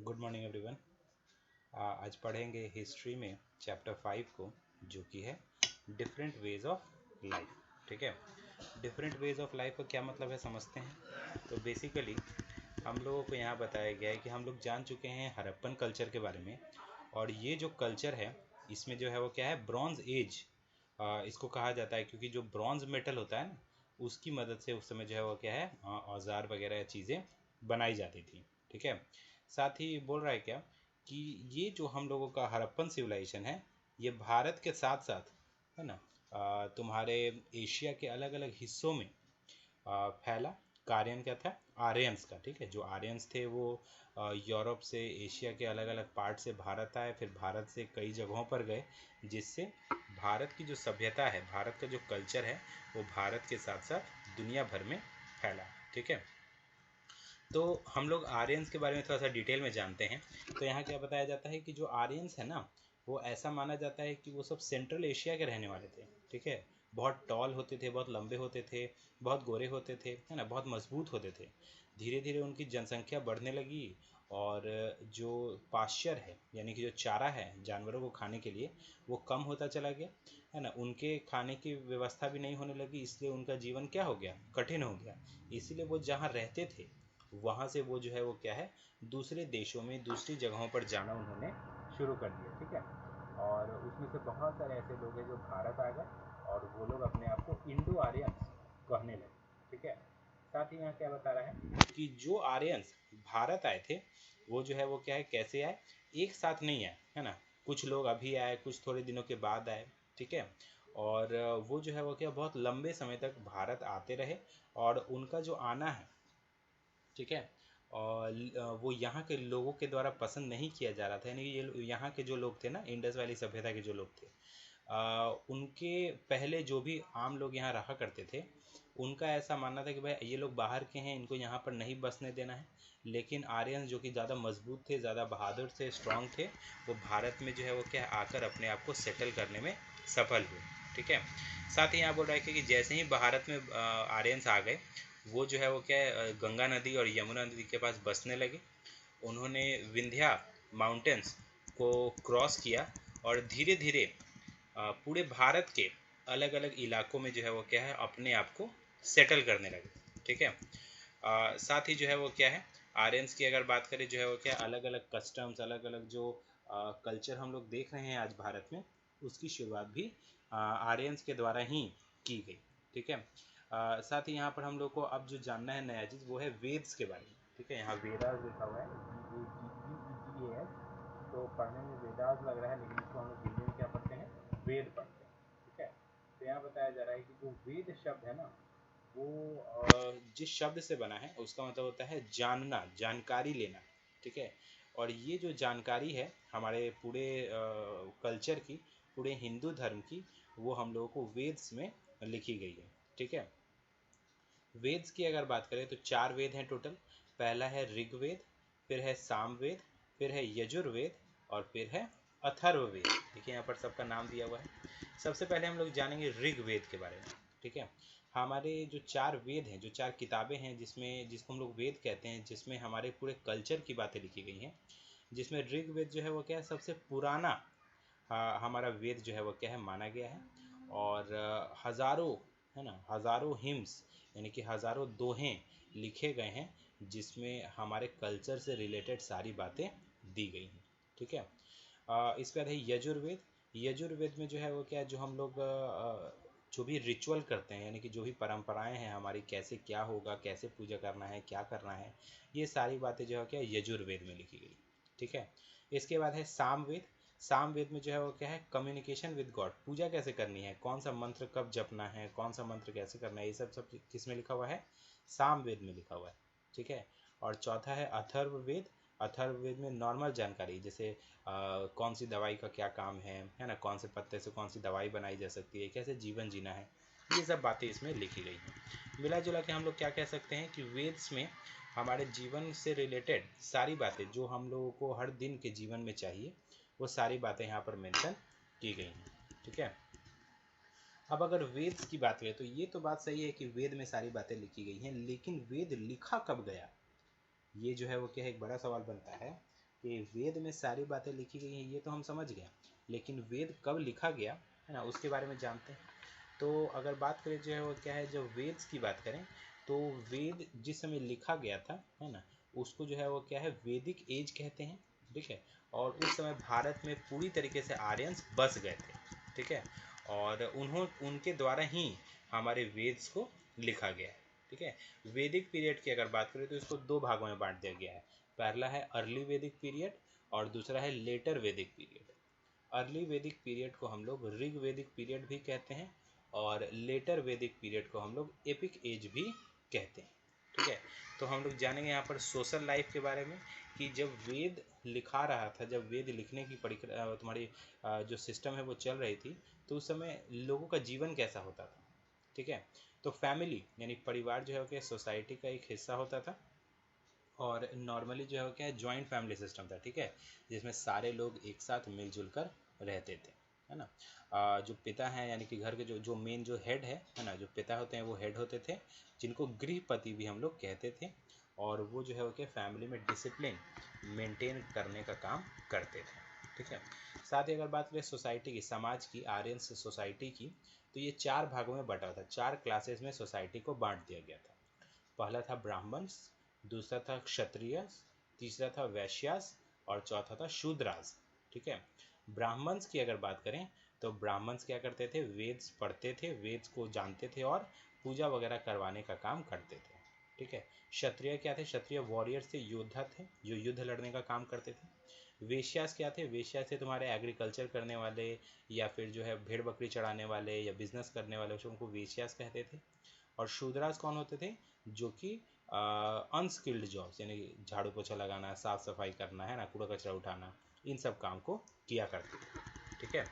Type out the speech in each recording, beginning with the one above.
Good morning everyone. आज पढ़ेंगे history में चैप्टर 5 को, जो कि है डिफरेंट वेज ऑफ लाइफ। ठीक है, डिफरेंट वेज ऑफ लाइफ का क्या मतलब है समझते हैं। तो बेसिकली हम लोगों को यहाँ बताया गया है कि हम लोग जान चुके हैं हड़प्पन कल्चर के बारे में। और ये जो कल्चर है इसमें जो है वो क्या है, ब्रॉन्ज एज इसको कहा जाता है, क्योंकि जो ब्रॉन्ज मेटल होता है ना, उसकी मदद से उस समय जो है वो क्या है, औजार वगैरह चीज़ें बनाई जाती थी। ठीक है, साथ ही बोल रहा है क्या कि ये जो हम लोगों का हड़प्पन सिविलाइजेशन है, ये भारत के साथ साथ है ना, तुम्हारे एशिया के अलग अलग हिस्सों में फैला। कार्यन क्या था, आर्यंस का। ठीक है, जो आर्यंस थे वो यूरोप से एशिया के अलग अलग पार्ट से भारत आए, फिर भारत से कई जगहों पर गए, जिससे भारत की जो सभ्यता है, भारत का जो कल्चर है, वो भारत के साथ साथ दुनिया भर में फैला। ठीक है, तो हम लोग आर्यंस के बारे में थोड़ा सा डिटेल में जानते हैं। तो यहाँ क्या बताया जाता है कि जो आर्यंस है ना, वो ऐसा माना जाता है कि वो सब सेंट्रल एशिया के रहने वाले थे। ठीक है, बहुत टॉल होते थे, बहुत लंबे होते थे, बहुत गोरे होते थे, है ना, बहुत मजबूत होते थे। धीरे धीरे उनकी जनसंख्या बढ़ने लगी, और जो पाश्चर है यानी कि जो चारा है जानवरों को खाने के लिए, वो कम होता चला गया, है ना। उनके खाने की व्यवस्था भी नहीं होने लगी, इसलिए उनका जीवन क्या हो गया, कठिन हो गया। इसीलिए वो जहाँ रहते थे वहाँ से वो जो है वो क्या है, दूसरे देशों में दूसरी जगहों पर जाना उन्होंने शुरू कर दिया। ठीक है, और उसमें से बहुत सारे ऐसे लोग हैं जो भारत आ गए, और वो लोग अपने आप को इंडो आर्यंस कहने लगे। ठीक है, साथ ही यहाँ क्या बता रहा है कि जो आर्यंस भारत आए थे, वो जो है वो क्या है, कैसे आए, एक साथ नहीं आए, है ना। कुछ लोग अभी आए, कुछ थोड़े दिनों के बाद आए। ठीक है, और वो जो है वो क्या, बहुत लंबे समय तक भारत आते रहे, और उनका जो आना है, ठीक है, और वो यहाँ के लोगों के द्वारा पसंद नहीं किया जा रहा था। यानी कि ये यहाँ के जो लोग थे ना, इंडस वैली सभ्यता के जो लोग थे, उनके पहले जो भी आम लोग यहाँ रहा करते थे, उनका ऐसा मानना था कि भाई ये लोग बाहर के हैं, इनको यहाँ पर नहीं बसने देना है। लेकिन आर्यन जो कि ज़्यादा मजबूत थे, ज़्यादा बहादुर थे, स्ट्रांग थे, वो भारत में जो है वो क्या, आकर अपने आप को सेटल करने में सफल हुए। ठीक है, साथ ही यहाँ बोल रहा है कि जैसे ही भारत में आर्यंस आ गए, वो जो है वो क्या है, गंगा नदी और यमुना नदी के पास बसने लगे। उन्होंने विंध्या माउंटेन्स को क्रॉस किया, और धीरे धीरे पूरे भारत के अलग अलग इलाकों में जो है वो क्या है, अपने आप को सेटल करने लगे। ठीक है, साथ ही जो है वो क्या है, आर्यंस की अगर बात करें, जो है वो क्या, अलग अलग कस्टम्स, अलग अलग जो कल्चर हम लोग देख रहे हैं आज भारत में, उसकी शुरुआत भी आर्यंस के द्वारा ही की गई। ठीक है, साथ ही यहाँ पर हम लोग को अब जो जानना है नया चीज़, वो है वेद्स के बारे में। ठीक है, यहाँ वेदास लिखा हुआ है, VEDAS। तो पढ़ने में वेदास लग रहा है, लेकिन इसको हम लोग हिंदी में क्या पढ़ते हैं, वेद पढ़ते हैं। ठीक है, तो यहाँ बताया जा रहा है कि जो वेद शब्द है ना, वो जिस शब्द से बना है उसका मतलब होता है जानना, जानकारी लेना। ठीक है, और ये जो जानकारी है हमारे पूरे कल्चर की, पूरे हिंदू धर्म की, वो हम लोगों को वेद्स में लिखी गई है। ठीक है, वेद्स की अगर बात करें तो चार वेद हैं टोटल। पहला है ऋग्वेद, फिर है सामवेद, फिर है यजुर्वेद, और फिर है अथर्ववेद। देखिए यहाँ पर सबका नाम दिया हुआ है। सबसे पहले हम लोग जानेंगे ऋग्वेद के बारे में। ठीक है, हमारे जो चार वेद हैं, जो चार किताबें हैं, जिसमें जिसको हम लोग वेद कहते हैं, जिसमें हमारे पूरे कल्चर की बातें लिखी गई हैं, जिसमें ऋग्वेद जो है वो क्या है, सबसे पुराना हमारा वेद जो है वो क्या है, माना गया है। और हज़ारों, है ना, हज़ारों हिम्स यानी कि हज़ारों दोहें लिखे गए हैं, जिसमें हमारे कल्चर से रिलेटेड सारी बातें दी गई हैं। ठीक है, इसके बाद है यजुर्वेद। यजुर्वेद में जो है वो क्या है, जो हम लोग जो भी रिचुअल करते हैं, यानी कि जो भी परंपराएं हैं हमारी, कैसे क्या होगा, कैसे पूजा करना है, क्या करना है, ये सारी बातें जो है क्या, यजुर्वेद में लिखी गई। ठीक है, इसके बाद है सामवेद। सामवेद में जो है वो क्या है, कम्युनिकेशन विद गॉड, पूजा कैसे करनी है, कौन सा मंत्र कब जपना है, कौन सा मंत्र कैसे करना है, ये सब सब किस में लिखा हुआ है, सामवेद में लिखा हुआ है। ठीक है, और चौथा है अथर्ववेद। अथर्ववेद में नॉर्मल जानकारी, जैसे कौन सी दवाई का क्या काम है ना, कौन से पत्ते से कौन सी दवाई बनाई जा सकती है, कैसे जीवन जीना है, ये सब बातें इसमें लिखी गई हैं। मिला जुला के हम लोग क्या कह सकते हैं कि वेद्स में हमारे जीवन से रिलेटेड सारी बातें, जो हम लोगों को हर दिन के जीवन में चाहिए, वो सारी बातें यहाँ पर मेंशन की गई हैं। ठीक है, अब अगर वेद की बात करें तो ये तो बात सही है कि वेद में सारी बातें लिखी गई हैं, लेकिन वेद लिखा कब गया, ये जो है वो क्या है, एक बड़ा सवाल बनता है। कि वेद में सारी बातें लिखी गई हैं ये तो हम समझ गए, लेकिन वेद कब लिखा गया है ना उसके बारे में जानते हैं। तो अगर बात करें जो है वो क्या है, जब वेद की बात करें तो वेद जिस समय लिखा गया था है ना, उसको जो है वो क्या है वैदिक एज कहते हैं, ठीक है। और उस समय भारत में पूरी तरीके से आर्यंस बस गए थे, ठीक है। और उनके द्वारा ही हमारे वेद्स को लिखा गया है, ठीक है। वैदिक पीरियड की अगर बात करें तो इसको दो भागों में बांट दिया गया है। पहला है अर्ली वैदिक पीरियड और दूसरा है लेटर वैदिक पीरियड। अर्ली वैदिक पीरियड को हम लोग ऋग वैदिक पीरियड भी कहते हैं और लेटर वैदिक पीरियड को हम लोग एपिक एज भी कहते हैं, ठीक है। तो हम लोग जानेंगे यहाँ पर सोशल लाइफ के बारे में कि जब वेद लिखा रहा था, जब वेद लिखने की प्रक्रिया तुम्हारी जो सिस्टम है वो चल रही थी, तो उस समय लोगों का जीवन कैसा होता था, ठीक है। तो फैमिली यानी परिवार जो है क्या सोसाइटी का एक हिस्सा होता था और नॉर्मली जो है क्या है जॉइंट फैमिली सिस्टम था, ठीक है, जिसमें सारे लोग एक साथ मिलजुल कर रहते थे, है ना। जो पिता हैं यानी कि घर के जो जो मेन जो हेड है ना, जो पिता होते हैं वो हेड होते थे, जिनको गृहपति भी हम लोग कहते थे। और वो जो है वो क्या फैमिली में डिसिप्लिन मेंटेन करने का काम करते थे, ठीक है। साथ ही अगर बात करें सोसाइटी की, समाज की, आर्यन सोसाइटी की, तो ये चार भागों में बटा था, चार क्लासेस में सोसाइटी को बांट दिया गया था। पहला था ब्राह्मण्स, दूसरा था क्षत्रिय, तीसरा था वैश्यास और चौथा था शूद्रास, ठीक है। ब्राह्मण्स की अगर बात करें तो ब्राह्मण्स क्या करते थे, वेद पढ़ते थे, वेद को जानते थे और पूजा वगैरह करवाने का काम करते थे, ठीक है। क्षत्रिय क्या थे, क्षत्रिय वॉरियर्स थे, योद्धा थे जो युद्ध लड़ने का काम करते थे। वेश्यास क्या थे, वेश्यास थे तुम्हारे एग्रीकल्चर करने वाले या फिर जो है भेड़ बकरी चढ़ाने वाले या बिजनेस करने वाले, उनको वेश्यास कहते थे। और शूद्रास कौन होते थे, जो कि अनस्किल्ड जॉब्स यानी झाड़ू पोछा लगाना, साफ सफाई करना है ना, कूड़ा कचरा उठाना, इन सब काम को किया करते थे, ठीक है।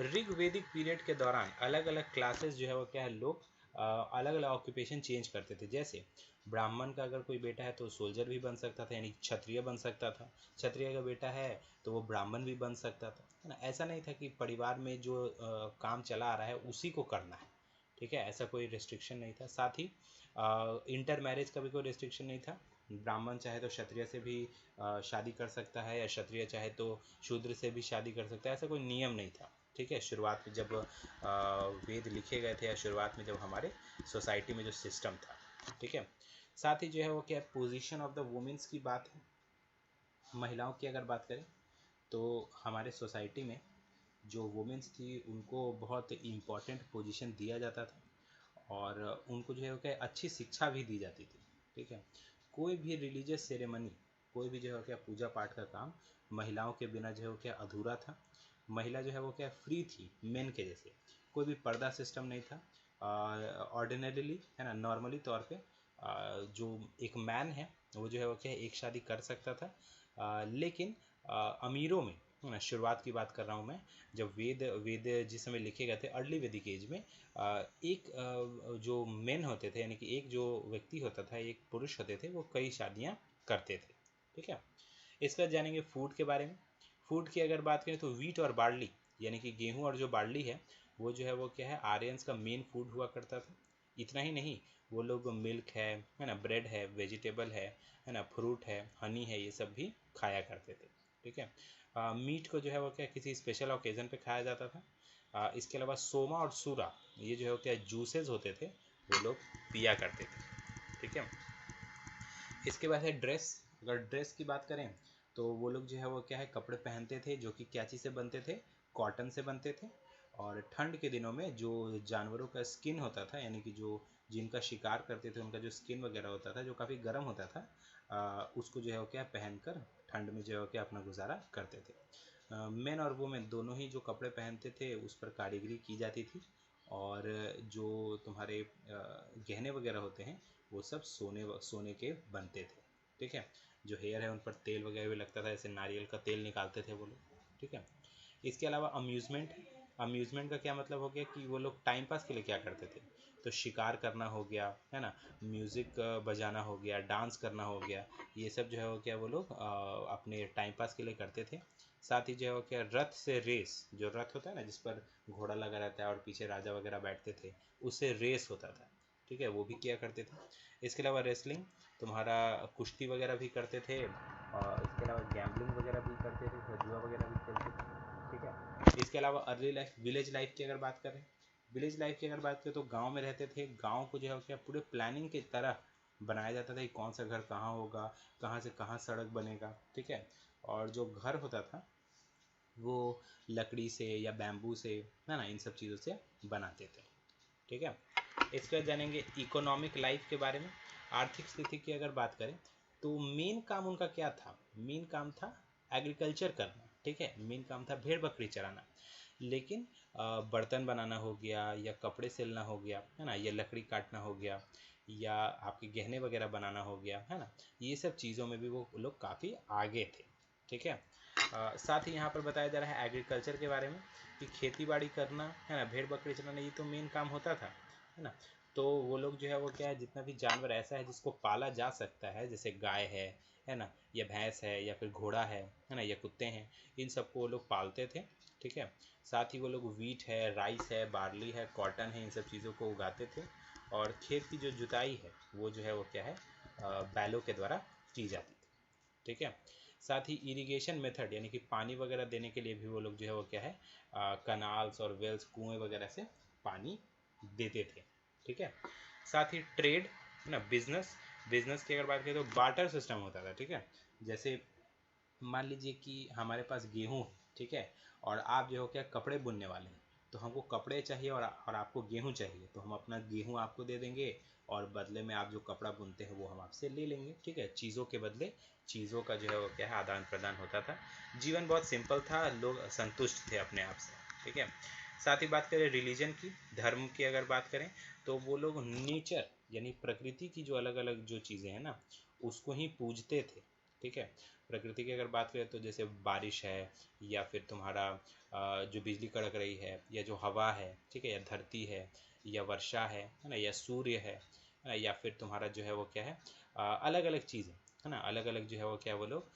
ऋग वैदिक पीरियड के दौरान अलग अलग क्लासेस जो है वो क्या है लोग अलग अलग ऑक्यूपेशन चेंज करते थे। जैसे ब्राह्मण का अगर कोई बेटा है तो सोल्जर भी बन सकता था यानी क्षत्रिय बन सकता था, क्षत्रिय का बेटा है तो वो ब्राह्मण भी बन सकता था, है ना। ऐसा नहीं था कि परिवार में जो काम चला आ रहा है उसी को करना है, ठीक है, ऐसा कोई रिस्ट्रिक्शन नहीं था। साथ ही इंटर मैरिज का भी कोई रिस्ट्रिक्शन नहीं था, ब्राह्मण चाहे तो क्षत्रिय से भी शादी कर सकता है या क्षत्रिय चाहे तो शूद्र से भी शादी कर सकता है, ऐसा कोई नियम नहीं था, ठीक है। शुरुआत में जब वेद लिखे गए थे या शुरुआत में जब हमारे सोसाइटी में जो सिस्टम था, ठीक है। साथ ही जो है वो क्या पोजीशन ऑफ द वुमेन्स की बात है, महिलाओं की अगर बात करें तो हमारे सोसाइटी में जो वुमेन्स थी उनको बहुत इम्पोर्टेंट पोजीशन दिया जाता था और उनको जो है क्या अच्छी शिक्षा भी दी जाती थी, ठीक है। कोई भी रिलीजियस सेरेमनी, कोई भी जो है क्या पूजा पाठ का काम महिलाओं के बिना जो है क्या अधूरा था। महिला जो है वो क्या फ्री थी मेन के जैसे, कोई भी पर्दा सिस्टम नहीं था। ऑर्डिनरीली है ना, नॉर्मली तौर पे जो एक मैन है वो जो है वो क्या एक शादी कर सकता था, लेकिन अमीरों में है ना, शुरुआत की बात कर रहा हूँ मैं, जब वेद वेद जिस समय लिखे गए थे अर्ली वैदिक एज में, एक जो मेन होते थे यानी कि एक जो व्यक्ति होता था, एक पुरुष होते थे, वो कई शादियाँ करते थे, ठीक है। इसके बाद जानेंगे फूड के बारे में। फूड की अगर बात करें तो वीट और बार्ली यानी कि गेहूं और जो बार्ली है वो जो है वो क्या है आर्यंस का मेन फूड हुआ करता था। इतना ही नहीं, वो लोग मिल्क है ना, ब्रेड है, वेजिटेबल है ना, फ्रूट है, हनी है, ये सब भी खाया करते थे, ठीक है। मीट को जो है वो क्या किसी स्पेशल ओकेजन पे खाया जाता था। इसके अलावा सोमा और सूरा ये जो है वो क्या जूसेस होते थे, वो लोग पिया करते थे, ठीक है। इसके बाद है ड्रेस। अगर ड्रेस की बात करें तो वो लोग जो है वो क्या है कपड़े पहनते थे जो कि क्या चीज़ से बनते थे, कॉटन से बनते थे। और ठंड के दिनों में जो जानवरों का स्किन होता था यानी कि जो जिनका शिकार करते थे उनका जो स्किन वगैरह होता था जो काफ़ी गर्म होता था, उसको जो है वो क्या पहनकर ठंड में जो है वो क्या अपना गुजारा करते थे। मेन और वुमेन दोनों ही जो कपड़े पहनते थे उस पर कारीगरी की जाती थी। और जो तुम्हारे गहने वगैरह होते हैं वो सब सोने सोने के बनते थे, ठीक है। जो हेयर है उन पर तेल वगैरह भी लगता था, जैसे नारियल का तेल निकालते थे वो लोग, ठीक है। इसके अलावा अम्यूज़मेंट, अम्यूज़मेंट का क्या मतलब हो गया कि वो लोग टाइम पास के लिए क्या करते थे, तो शिकार करना हो गया है ना, म्यूज़िक बजाना हो गया, डांस करना हो गया, ये सब जो है वो क्या वो लोग अपने टाइम पास के लिए करते थे। साथ ही जो है वो क्या रथ से रेस, जो रथ होता है ना जिस पर घोड़ा लगा रहता है और पीछे राजा वगैरह बैठते थे, उससे रेस होता था, ठीक है, वो भी किया करते थे। इसके अलावा रेसलिंग, तुम्हारा कुश्ती वगैरह भी करते थे, और इसके अलावा गैम्बलिंग वगैरह भी करते थे, तो जुआ वगैरह भी खेलते थे, ठीक है। इसके अलावा अर्ली लाइफ, विलेज लाइफ की अगर बात करें, विलेज लाइफ की अगर बात करें तो गांव में रहते थे। गांव को जो है क्या पूरे प्लानिंग की तरह बनाया जाता था कि कौन सा घर कहाँ होगा, कहाँ से कहाँ सड़क बनेगा, ठीक है। और जो घर होता था वो लकड़ी से या बैम्बू से, है ना, इन सब चीज़ों से बनाते थे, ठीक है। इसके बाद जानेंगे इकोनॉमिक लाइफ के बारे में। आर्थिक स्थिति की अगर बात करें तो मेन काम उनका क्या था, मेन काम था एग्रीकल्चर करना, ठीक है, मेन काम था भेड़ बकरी चराना। लेकिन बर्तन बनाना हो गया, या कपड़े सिलना हो गया, है ना, या लकड़ी काटना हो गया, या आपके गहने वगैरह बनाना हो गया, है ना, ये सब चीज़ों में भी वो लोग काफ़ी आगे थे, ठीक है। साथ ही यहाँ पर बताया जा रहा है एग्रीकल्चर के बारे में कि खेती बाड़ी करना, है ना, भेड़ बकरी चलाना, ये तो मेन काम होता था, है ना। तो वो लोग जो है वो क्या है, जितना भी जानवर ऐसा है जिसको पाला जा सकता है, जैसे गाय है ना, या भैंस है, या फिर घोड़ा है ना, या कुत्ते हैं, इन सबको वो लोग पालते थे, ठीक है। साथ ही वो लोग वीट है, राइस है, बार्ली है, कॉटन है, इन सब चीज़ों को उगाते थे। और खेत की जो जुताई है वो जो है वो क्या है, बैलों के द्वारा की जाती थी, ठीक है। साथ ही इरिगेशन मेथड, यानी कि पानी वगैरह देने के लिए भी वो लोग जो है वो क्या है, कनाल्स और वेल्स, कुएं वगैरह से पानी देते थे, ठीक है। साथ ही ट्रेड, है ना, बिजनेस, बिजनेस की अगर बात करें तो बार्टर सिस्टम होता था, ठीक है। जैसे मान लीजिए कि हमारे पास गेहूँ, ठीक है, और आप जो हो क्या कपड़े बुनने वाले हैं, तो हमको कपड़े चाहिए और आपको गेहूँ चाहिए, तो हम अपना गेहूँ आपको दे देंगे, और बदले में आप जो कपड़ा बुनते हैं वो हम आपसे ले लेंगे, ठीक है। चीज़ों के बदले चीज़ों का जो है वो क्या है, आदान प्रदान होता था। जीवन बहुत सिंपल था, लोग संतुष्ट थे अपने आप से, ठीक है। साथ ही बात करें रिलीजन की, धर्म की अगर बात करें, तो वो लोग नेचर यानी प्रकृति की जो अलग अलग जो चीज़ें हैं ना, उसको ही पूजते थे, ठीक है। प्रकृति की अगर बात करें तो जैसे बारिश है, या फिर तुम्हारा जो बिजली कड़क रही है, या जो हवा है, ठीक है, या धरती है, या वर्षा है ना, या सूर्य या फिर तुम्हारा जो है वो क्या है, अलग अलग चीज़ें, है ना, अलग अलग जो है वो क्या, वो लोग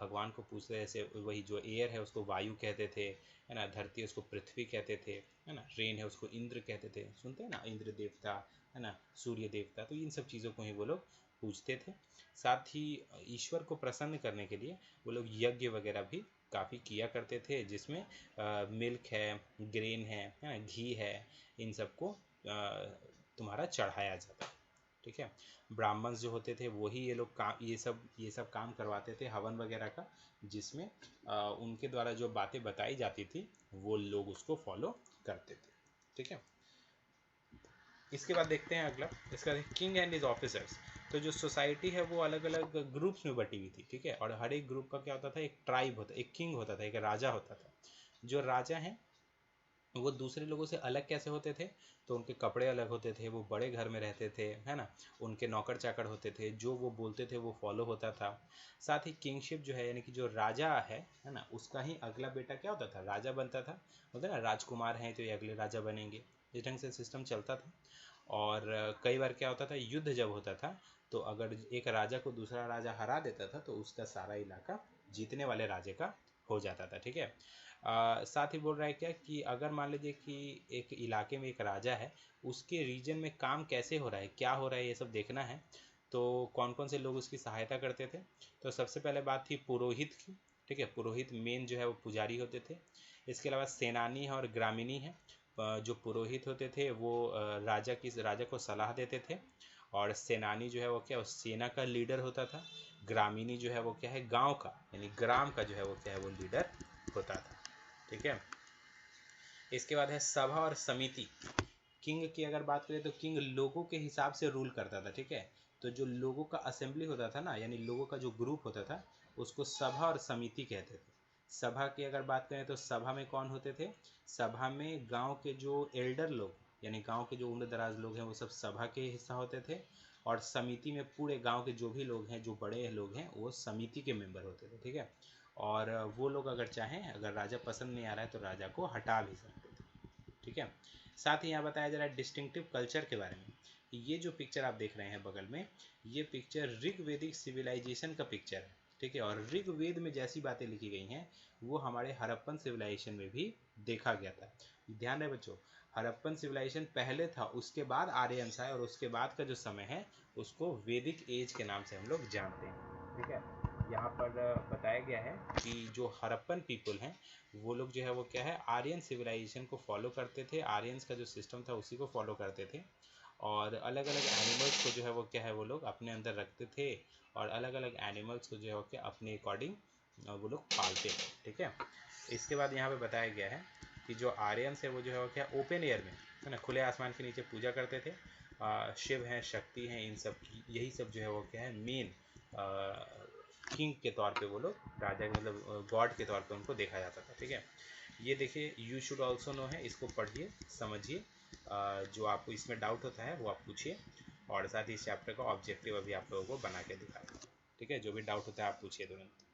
भगवान को पूछते, जैसे वही जो एयर है उसको वायु कहते थे, है ना, धरती है उसको पृथ्वी कहते थे, है ना, रेन है उसको इंद्र कहते थे, सुनते हैं ना, इंद्र देवता, है ना, सूर्य देवता, तो इन सब चीज़ों को ही वो लोग पूजते थे। साथ ही ईश्वर को प्रसन्न करने के लिए वो लोग यज्ञ वगैरह भी काफ़ी किया करते थे, जिसमें मिल्क है, ग्रेन है ना, घी है, इन सबको तुम्हारा चढ़ाया जाता है, ठीक है। ब्राह्मण्स जो होते थे वही ये लोग काम, ये सब काम करवाते थे हवन वगैरह का, जिसमें उनके द्वारा जो बातें बताई जाती थी वो लोग उसको फॉलो करते थे, ठीक है। इसके बाद देखते हैं अगला, इसका किंग एंड इज ऑफिसर्स। तो जो सोसाइटी है वो अलग अलग ग्रुप्स में बटी हुई थी, ठीक है, और हर एक ग्रुप का क्या होता था, एक ट्राइब होता, एक किंग होता था, एक राजा होता था। जो राजा हैं वो दूसरे लोगों से अलग कैसे होते थे, तो उनके कपड़े अलग होते थे, वो बड़े घर में रहते थे, है ना, उनके नौकर चाकर होते थे, जो वो बोलते थे वो फॉलो होता था। साथ ही किंगशिप जो है, यानी कि जो राजा है ना, उसका ही अगला बेटा क्या होता था, राजा बनता था, बोलते ना राजकुमार हैं तो ये अगले राजा बनेंगे, इस ढंग से सिस्टम चलता था। और कई बार क्या होता था, युद्ध जब होता था तो अगर एक राजा को दूसरा राजा हरा देता था तो उसका सारा इलाका जीतने वाले राजे का हो जाता था, ठीक है। साथ ही बोल रहा है क्या कि अगर मान लीजिए कि एक इलाके में एक राजा है, उसके रीजन में काम कैसे हो रहा है, क्या हो रहा है, ये सब देखना है, तो कौन कौन से लोग उसकी सहायता करते थे। तो सबसे पहले बात थी पुरोहित की, ठीक है, पुरोहित मेन जो है वो पुजारी होते थे। इसके अलावा सेनानी है और ग्रामीणी है। जो पुरोहित होते थे वो राजा को सलाह देते थे, और सेनानी जो है वो क्या, उस सेना का लीडर होता था। ग्रामीणी जो है वो क्या है, गांव का यानी ग्राम का जो है वो क्या है, वो लीडर होता था, ठीक है। इसके बाद है सभा और समिति। किंग की अगर बात करें तो किंग लोगों के हिसाब से रूल करता था, ठीक है। तो जो लोगों का असेंबली होता था ना, यानी लोगों का जो ग्रुप होता था, उसको सभा और समिति कहते थे। सभा की अगर बात करें तो सभा में कौन होते थे, सभा में गांव के जो एल्डर लोग, यानी गांव के जो उम्र दराज लोग हैं वो सब सभा के हिस्सा होते थे। और समिति में पूरे गांव के जो भी लोग हैं, जो बड़े लोग हैं, वो समिति के मेंबर होते थे, ठीक है। और वो लोग अगर चाहें, अगर राजा पसंद नहीं आ रहा है तो राजा को हटा भी सकते थे, ठीक है। साथ ही यहाँ बताया जा रहा है डिस्टिंक्टिव कल्चर के बारे में। ये जो पिक्चर आप देख रहे हैं बगल में, ये पिक्चर ऋग्वेदिक सिविलाइजेशन का पिक्चर है, ठीक है। और ऋग्वेद में जैसी बातें लिखी गई हैं वो हमारे हड़प्पन सिविलाइजेशन में भी देखा गया था। ध्यान रहे बच्चों, हड़प्पन सिविलाइजेशन पहले था, उसके बाद आर्यंस आए, और उसके बाद का जो समय है उसको वैदिक एज के नाम से हम लोग जानते हैं। ठीक है, यहाँ पर बताया गया है कि जो हड़प्पन पीपल हैं वो लोग जो है वो क्या है, आर्यन सिविलाइजेशन को फॉलो करते थे, आर्यंस का जो सिस्टम था उसी को फॉलो करते थे, और अलग अलग एनिमल्स को जो है वो क्या है वो लोग अपने अंदर रखते थे, और अलग अलग एनिमल्स को जो है वो क्या अपने अकॉर्डिंग वो लोग पालते थे। ठीक है, इसके बाद यहाँ पे बताया गया है कि जो आर्यंस है वो जो है वो क्या ओपन एयर में है ना, खुले आसमान के नीचे पूजा करते थे। शिव हैं, शक्ति हैं, इन सब की यही सब जो है वो क्या है मेन किंग के तौर पे वो लोग, राजा मतलब गॉड के तौर पे उनको देखा जाता था। ठीक है, ये देखिए यू शुड ऑल्सो नो है, इसको पढ़िए समझिए, जो आपको इसमें डाउट होता है वो आप पूछिए, और साथ ही इस चैप्टर का ऑब्जेक्टिव अभी आप लोगों को बना के दिखा। ठीक है, जो भी डाउट होता है आप पूछिए तुरंत।